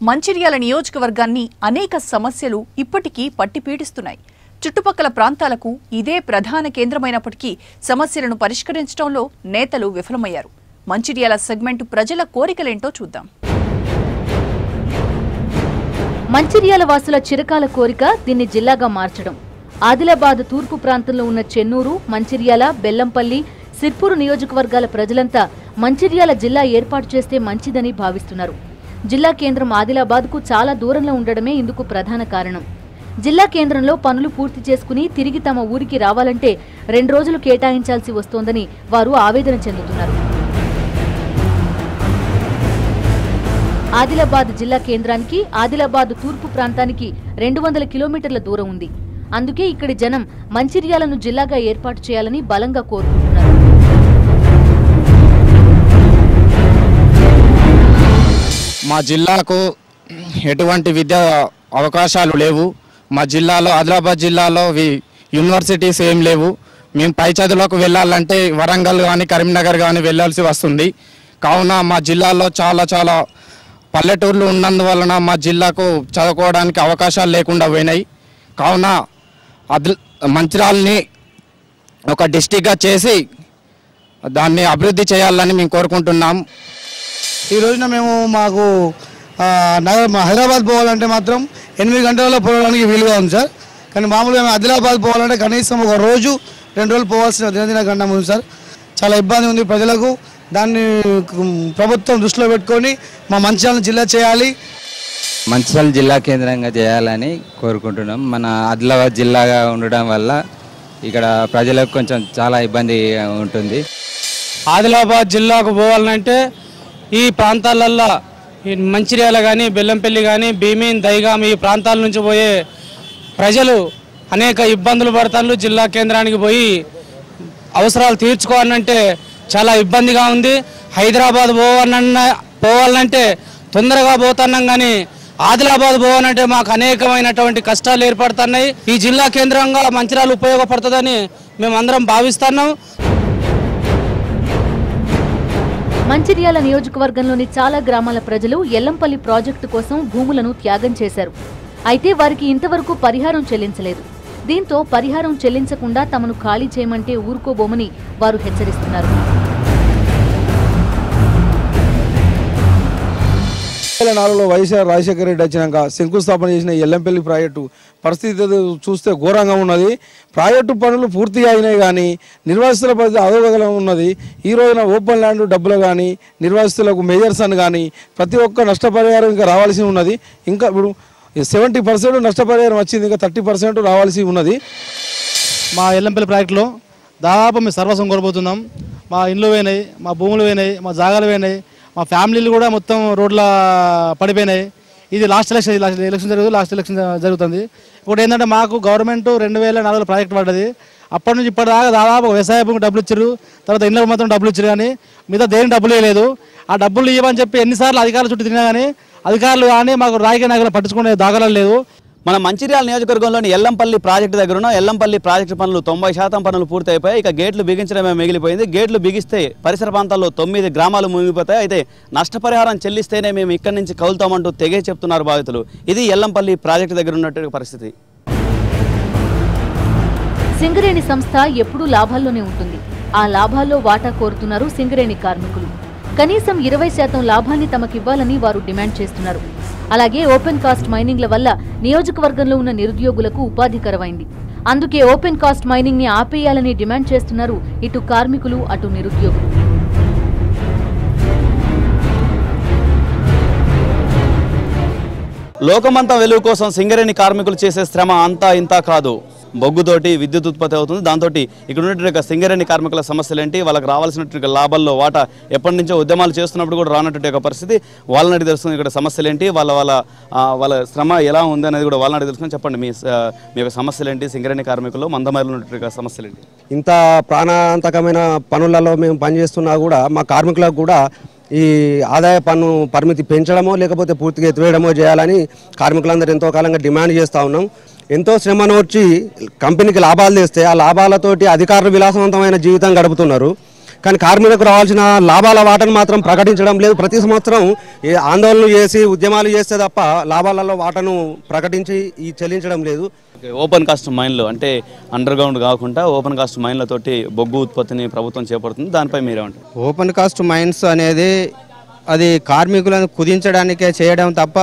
మంచిర్యాల నియోజకవర్గాన్ని అనేక సమస్యలు ఇప్పటికీ పట్టిపీడిస్తున్నాయి. చుట్టుపక్కల ప్రాంతాలకు ఇదే ప్రధాన కేంద్రమైనప్పటికీ సమస్యలను పరిష్కరించడంలో నేతలు విఫలమయ్యారు. మంచిర్యాల సెగ్మెంట్ ప్రజల కోరికలేంటో చూద్దాం. మంచిర్యాల వాసుల చిరకాల కోరిక దీన్ని జిల్లాగా మార్చడం. ఆదిలాబాద్ తూర్పు ప్రాంతంలో ఉన్న చెన్నూరు, మంచిర్యాల, బెల్లంపల్లి, సిర్పూరు నియోజకవర్గాల ప్రజలంతా మంచిర్యాల జిల్లా ఏర్పాటు చేస్తే మంచిదని భావిస్తున్నారు. జిల్లా కేంద్రం ఆదిలాబాద్కు చాలా దూరంలో ఉండడమే ఇందుకు ప్రధాన కారణం. జిల్లా కేంద్రంలో పనులు పూర్తి చేసుకుని తిరిగి తమ ఊరికి రావాలంటే 2 రోజులు కేటాయించాల్సి వస్తోందని వారు ఆవేదన చెందుతున్నారు. ఆదిలాబాద్ జిల్లా కేంద్రానికి ఆదిలాబాద్ తూర్పు ప్రాంతానికి 200 కిలోమీటర్ల దూరం ఉంది. అందుకే ఇక్కడి జనం మంచిర్యాలను జిల్లాగా ఏర్పాటు చేయాలని బలంగా కోరుకుంటున్నారు. మా జిల్లాకు ఎటువంటి విద్యా అవకాశాలు లేవు. మా జిల్లాలో ఆదిలాబాద్ జిల్లాలో యూనివర్సిటీస్ ఏం లేవు. మేము పై చదువులకు వెళ్ళాలంటే వరంగల్ కానీ కరీంనగర్ కానీ వెళ్ళాల్సి వస్తుంది. కావున మా జిల్లాలో చాలా పల్లెటూర్లు ఉన్నందువలన మా జిల్లాకు చదువుకోవడానికి అవకాశాలు లేకుండా పోయినాయి. కావున మంచిర్యాలని ఒక డిస్టిక్గా చేసి దాన్ని అభివృద్ధి చేయాలని మేము కోరుకుంటున్నాం. ఈ రోజున మేము మాకు హైదరాబాద్ పోవాలంటే మాత్రం 8 గంటలలో పోవడానికి వీలుగా ఉంది సార్. కానీ మామూలుగా మేము ఆదిలాబాద్ పోవాలంటే కనీసం 1 రోజు 2 రోజులు పోవాల్సిన దినదిన గండం ఉంది సార్. చాలా ఇబ్బంది ఉంది ప్రజలకు. దాన్ని ప్రభుత్వం దృష్టిలో పెట్టుకొని మా మంచిర్యాల జిల్లా చేయాలి. మంచిర్యాల జిల్లా కేంద్రంగా చేయాలని కోరుకుంటున్నాం. మన ఆదిలాబాద్ జిల్లాగా ఉండడం వల్ల ఇక్కడ ప్రజలకు కొంచెం చాలా ఇబ్బంది ఉంటుంది. ఆదిలాబాద్ జిల్లాకు పోవాలంటే ఈ ప్రాంతాలల్లో మంచిర్యాల కానీ బెల్లంపల్లి కానీ భీమీన్ దైగాం ఈ ప్రాంతాల నుంచి పోయే ప్రజలు అనేక ఇబ్బందులు పడతారు. జిల్లా కేంద్రానికి పోయి అవసరాలు తీర్చుకోవాలంటే చాలా ఇబ్బందిగా ఉంది. హైదరాబాద్ పోవాలంటే తొందరగా పోతున్నాం, కానీ ఆదిలాబాద్ పోవాలంటే మాకు అనేకమైనటువంటి కష్టాలు ఏర్పడుతున్నాయి. ఈ జిల్లా కేంద్రంగా మంచిర్యాల ఉపయోగపడుతుందని మేమందరం భావిస్తున్నాం. మంచిర్యాల నియోజకవర్గంలోని చాలా గ్రామాల ప్రజలు ఎల్లంపల్లి ప్రాజెక్టు కోసం భూములను త్యాగం చేశారు. అయితే వారికి ఇంతవరకు పరిహారం చెల్లించలేదు. దీంతో పరిహారం చెల్లించకుండా తమను ఖాళీ చేయమంటే ఊరుకోబోమని వారు హెచ్చరిస్తున్నారు. 2004లో వైఎస్ఆర్ రాజశేఖర రెడ్డి వచ్చినాక శంకుస్థాపన చేసిన ఎల్లంపల్లి ప్రాజెక్టు పరిస్థితి చూస్తే ఘోరంగా ఉన్నది. ప్రాజెక్టు పనులు పూర్తిగా అయినాయి, కానీ నిర్వాసితుల పరిస్థితి అదోగలం ఉన్నది. ఈ రోజున ఓపెన్ ల్యాండ్ డబ్బులు కానీ నిర్వాసితులకు మేజర్స్ అని కానీ ప్రతి ఒక్క నష్టపరిహారం ఇంకా రావాల్సి ఉన్నది. ఇంకా ఇప్పుడు 70% నష్టపరిహారం వచ్చింది, ఇంకా 30% రావాల్సి ఉన్నది. మా ఎల్లంపల్లి ప్రాజెక్టులో దాదాపు మేము సర్వస్వం కోల్పోతున్నాం. మా ఇండ్లు పోయినాయి, మా భూములు పోయినాయి, మా జాగాలు పోయినాయి, మా ఫ్యామిలీలు కూడా మొత్తం రోడ్ల పడిపోయినాయి. ఇది లాస్ట్ ఎలక్షన్ జరుగుతుంది. ఇప్పుడు ఏంటంటే మాకు గవర్నమెంట్ 2004లో ప్రాజెక్ట్ పడ్డది. అప్పటి నుంచి ఇప్పటిదాకా దాదాపు వ్యవసాయ భూమికి డబ్బులు ఇచ్చారు, తర్వాత ఇళ్ళకు మాత్రం డబ్బులు ఇచ్చారు, కానీ మిగతా దేనికి డబ్బులు ఇవ్వలేదు. ఆ డబ్బులు ఇవ్వమని చెప్పి ఎన్నిసార్లు అధికారులు చుట్టూ తిరిగినా కానీ అధికారులు కానీ మాకు రాజకీయ నాయకులు పట్టించుకునే దాఖలాలు లేదు. మన మంచిర్యాల నియోజకవర్గంలోని ఎల్లంపల్లి ప్రాజెక్టు దగ్గర ఉన్న ఎల్లంపల్లి ప్రాజెక్టు పనులు 90% పనులు పూర్తయిపోయాయి. ఇక గేట్లు బిగించడమే మిగిలిపోయింది. గేట్లు బిగిస్తే పరిసర ప్రాంతాల్లో 9 గ్రామాలు మునిగిపోతాయి. అయితే నష్టపరిహారం చెల్లిస్తేనే మేము ఇక్కడి నుంచి కౌలుతామంటూ తెగే చెప్తున్నారు బాధితులు. ఇది ఎల్లంపల్లి ప్రాజెక్టు దగ్గర ఉన్నటువంటి పరిస్థితి. సింగరేణి సంస్థ ఎప్పుడూ లాభాల్లోనే ఉంటుంది. ఆ లాభాల్లో వాటా కోరుతున్నారు సింగరేణి కార్మికులు. కనీసం 20% లాభాన్ని తమకివ్వాలని వారు డిమాండ్ చేస్తున్నారు. అలాగే ఓపెన్ కాస్ట్ మైనింగ్ల వల్ల నియోజకవర్గంలో ఉన్న నిరుద్యోగులకు ఉపాధి కరవైంది. అందుకే ఓపెన్ కాస్ట్ మైనింగ్ ని ఆపేయాలని డిమాండ్ చేస్తున్నారు ఇటు కార్మికులు, అటు నిరుద్యోగులు. లోకమంతా వెలుగు కోసం సింగరేణి కార్మికులు చేసే శ్రమ అంతా ఇంత కాదు. బొగ్గుతోటి విద్యుత్ ఉత్పత్తి అవుతుంది. దాంతో ఇక్కడ ఉన్నటువంటి సింగరేణి కార్మికుల సమస్యలు ఏంటి, వాళ్ళకి రావాల్సినటువంటి లాభాల్లో వాటా ఎప్పటి నుంచో ఉద్యమాలు చేస్తున్నప్పుడు కూడా రానటువంటి పరిస్థితి వాళ్ళని తెలుస్తుంది. ఇక్కడ సమస్యలు ఏంటి, వాళ్ళ శ్రమ ఎలా ఉంది అనేది కూడా వాళ్ళని తెలుసుకుని చెప్పండి. మీ యొక్క సమస్యలు ఏంటి, సింగరేణి కార్మికులు మందమరిలో ఉన్నటువంటి సమస్యలు ఏంటి? ఇంత ప్రాణాంతకమైన పనులలో మేము పనిచేస్తున్నా కూడా మా కార్మికులకు కూడా ఈ ఆదాయ పన్ను పరిమితి పెంచడమో లేకపోతే పూర్తిగా ఎత్తివేయడమో చేయాలని కార్మికులందరూ ఎంతో కాలంగా డిమాండ్ చేస్తూ ఉన్నాం. ఎంతో శ్రమను వచ్చి కంపెనీకి లాభాలు తెస్తే ఆ లాభాలతోటి అధికారులు విలాసవంతమైన జీవితం గడుపుతున్నారు. కానీ కార్మికులకు రావాల్సిన లాభాల వాటను మాత్రం ప్రకటించడం లేదు. ప్రతి సంవత్సరం ఆందోళనలు చేసి ఉద్యమాలు చేస్తే తప్ప లాభాలలో వాటను ప్రకటించి చెల్లించడం లేదు. ఓపెన్ కాస్ట్ మైన్లు అంటే అండర్ గ్రౌండ్ కాకుండా ఓపెన్ కాస్ట్ మైన్లతోటి బొగ్గు ఉత్పత్తిని ప్రభుత్వం చేపడుతుంది. దానిపై మీరేమంటారు? ఓపెన్ కాస్ట్ మైన్స్ అనేది అది కార్మికులను కుదించడానికే చేయడం తప్ప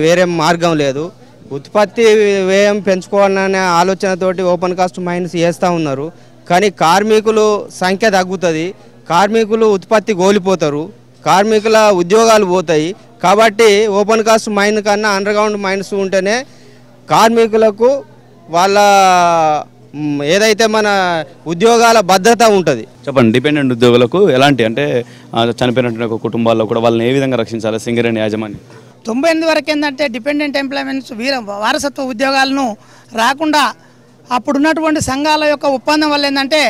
వేరే మార్గం లేదు. ఉత్పత్తి వ్యయం పెంచుకోవాలనే ఆలోచనతోటి ఓపెన్ కాస్ట్ మైన్స్ చేస్తూ ఉన్నారు. కానీ కార్మికులు సంఖ్య తగ్గుతుంది, కార్మికులు ఉత్పత్తి కోల్పోతారు, కార్మికుల ఉద్యోగాలు పోతాయి. కాబట్టి ఓపెన్ కాస్ట్ మైన్ కన్నా అండర్ గ్రౌండ్ మైన్స్ ఉంటేనే కార్మికులకు వాళ్ళ ఏదైతే మన ఉద్యోగాల భద్రత ఉంటుంది. చెప్పండి, డిపెండెంట్ ఉద్యోగులకు ఎలాంటి అంటే చనిపోయినటువంటి కుటుంబాల్లో కూడా వాళ్ళని ఏ విధంగా రక్షించాలి సింగరేణి యాజమాన్యం? 98 వరకు ఏంటంటే డిపెండెంట్ ఎంప్లాయ్మెంట్స్ వారసత్వ ఉద్యోగాలను రాకుండా అప్పుడున్నటువంటి సంఘాల యొక్క ఒప్పందం వల్ల ఏంటంటే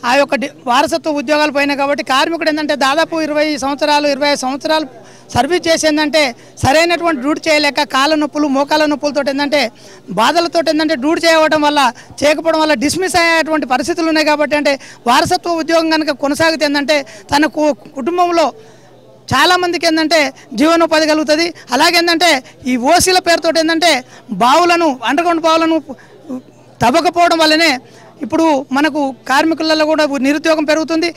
ఆ యొక్క వారసత్వ ఉద్యోగాలు పోయినాయి. కాబట్టి కార్మికుడు ఏంటంటే దాదాపు 20 సంవత్సరాలు 25 సంవత్సరాలు సర్వీస్ చేసి ఏంటంటే సరైనటువంటి డ్యూటీ చేయలేక కాళ్ళ నొప్పులు మోకాళ్ళ నొప్పులతో ఏంటంటే బాధలతో ఏంటంటే డ్యూటీ చేయడం వల్ల చేయకపోవడం వల్ల డిస్మిస్ అయ్యేటువంటి పరిస్థితులు ఉన్నాయి. కాబట్టి అంటే వారసత్వ ఉద్యోగం కనుక కొనసాగితే ఏంటంటే తన కుటుంబంలో చాలామందికి ఏంటంటే జీవనోపాధి కలుగుతుంది. అలాగే ఏంటంటే ఈ ఓసీల పేరుతో ఏంటంటే బావులను అండర్గ్రౌండ్ బావులను తవ్వకపోవడం వల్లనే ఇప్పుడు మనకు కార్మికులలో కూడా నిరుద్యోగం పెరుగుతుంది.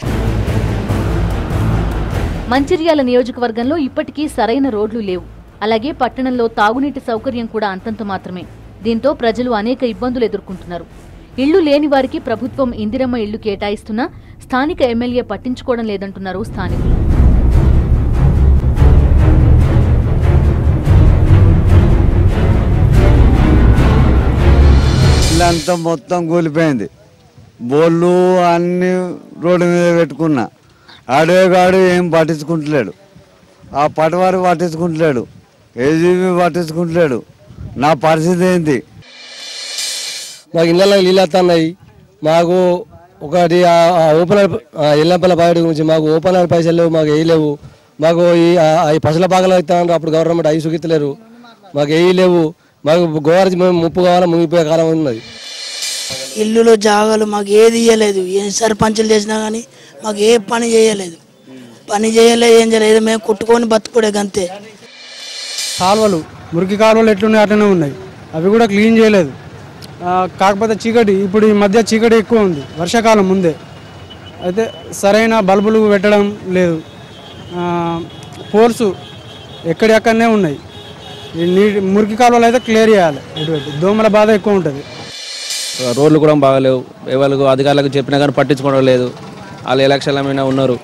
మంచిర్యాల నియోజకవర్గంలో ఇప్పటికీ సరైన రోడ్లు లేవు. అలాగే పట్టణంలో తాగునీటి సౌకర్యం కూడా అంతంత మాత్రమే. దీంతో ప్రజలు అనేక ఇబ్బందులు ఎదుర్కొంటున్నారు. ఇళ్లు లేని వారికి ప్రభుత్వం ఇందిరమ్మ ఇళ్లు కేటాయిస్తున్నా స్థానిక ఎమ్మెల్యే పట్టించుకోవడం లేదంటున్నారు స్థానికులు. ఇల్లంతా మొత్తం కూలిపోయింది. బోళ్ళు అన్ని రోడ్డు మీద పెట్టుకున్నా, అడేగాడు ఏం పట్టించుకుంటలేడు, ఆ పటవారు పట్టించుకుంటలేడు, ఏజీబీ పట్టించుకుంటలేడు. నా పరిస్థితి ఏంటి? మాకు ఇళ్ళలో నీళ్ళు వస్తున్నాయి. మాకు ఒకటి ఓపెన్ ఎల్లంపల్లి ప్రాజెక్టు గురించి మాకు ఓపెన్ పైసలు లేవు, మాకు వేయలేవు. మాకు ఈ పసల భాగాలు అవుతాను అప్పుడు గవర్నమెంట్ అవి సుగిత్తలేరు, మాకు వేయలేవు. మాకు గోవారి ముప్పు కావాలా మునిగిపోయే కాలం ఉన్నది. ఇల్లులో జాగాలు మాకు ఏది ఇవ్వలేదు. ఏ సర్పంచులు చేసినా కానీ మాకు ఏ పని చేయలేదు, ఏం చేయలేదు. మేము కుట్టుకొని బతుకుడే అంతే. కాలువలు మురికి కాలువలు ఎట్లున్నాయి అట్లనే ఉన్నాయి, అవి కూడా క్లీన్ చేయలేదు. కాకపోతే చీకటి, ఇప్పుడు ఈ మధ్య చీకటి ఎక్కువ ఉంది వర్షాకాలం ముందే. అయితే సరైన బల్బులు పెట్టడం లేదు, పోల్స్ ఎక్కడెక్కడనే ఉన్నాయి. మురికి కాలువలు అయితే క్లియర్ చేయాలి. దోమల బాధ ఎక్కువ ఉంటుంది. రోడ్లు కూడా బాగాలేవు. ఎవరికి అధికారులకు చెప్పినా కానీ పట్టించుకోవడం లేదు. వాళ్ళు ఎలక్షన్ల మీద ఉన్నారు,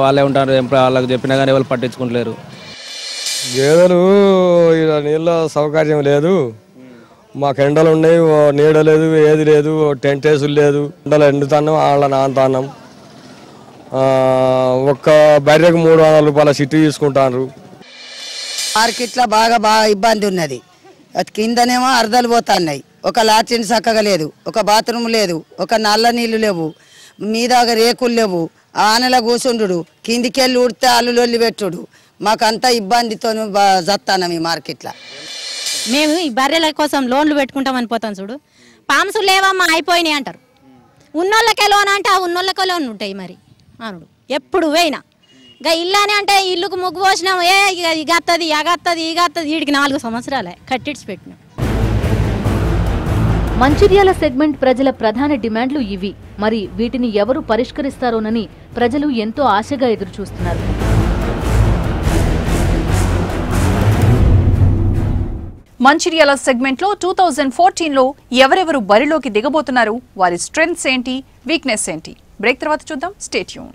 వాళ్ళే ఉంటారు. వాళ్ళకి చెప్పినా కానీ ఎవరు పట్టించుకుంటలేరు. గేదెలు నీళ్ళ సౌకర్యం లేదు, మాకు ఎండలు ఉన్నాయి, నీడ లేదు, ఏది లేదు, టెంట్ వేసులు లేదు. ఎండలు ఎండుతాన్నాం, వాళ్ళ నాంతాన్నాం. ఒక్క బర్రెకు 300 రూపాయల సిట్టు తీసుకుంటారు. మార్కెట్లో బాగా ఇబ్బంది ఉన్నది. కిందనేమో అర్ధలు పోతున్నాయి, ఒక లాట్రిన్ చక్కగా లేదు, ఒక బాత్రూమ్ లేదు, ఒక నల్ల నీళ్లు లేవు, మీద రేకులు లేవు, ఆనల కూర్చుండు, కిందికెళ్ళి ఉడితే అల్లులొల్లి పెట్టుడు. మాకంతా ఇబ్బందితో జత్తానం ఈ మార్కెట్లో. మేము ఈ బర్రెల కోసం లోన్లు పెట్టుకుంటామని పోతాం చూడు, పామ్స్ లేవమ్మా అయిపోయినాయి అంటారు. ఉన్నోళ్ళకే లోన్ అంటే ఆ ఉన్నోళ్ళకే లోన్ ఉంటాయి మరి అనుడు ఎప్పుడు పోయినా. ఇంకా ఇల్లానే అంటే ఇల్లుకు ముగ్గు పోసినాం, ఇగత్తది అగత్తది ఇగత్తది, వీడికి 4 సంవత్సరాలే కట్టిడ్చి పెట్టినాం. మంచిర్యాల సెగ్మెంట్ ప్రజల ప్రధాన డిమాండ్లు ఇవి. మరి వీటిని ఎవరు పరిష్కరిస్తారోనని ప్రజలు ఎంతో ఆశగా ఎదురుచూస్తున్నారు. మంచిర్యాల సెగ్మెంట్లో 2014లో ఎవరెవరు బరిలోకి దిగబోతున్నారు, వారి స్ట్రెంగ్త్స్ ఏంటి, వీక్నెస్ ఏంటి? బ్రేక్ తర్వాత చూద్దాం. Stay tune.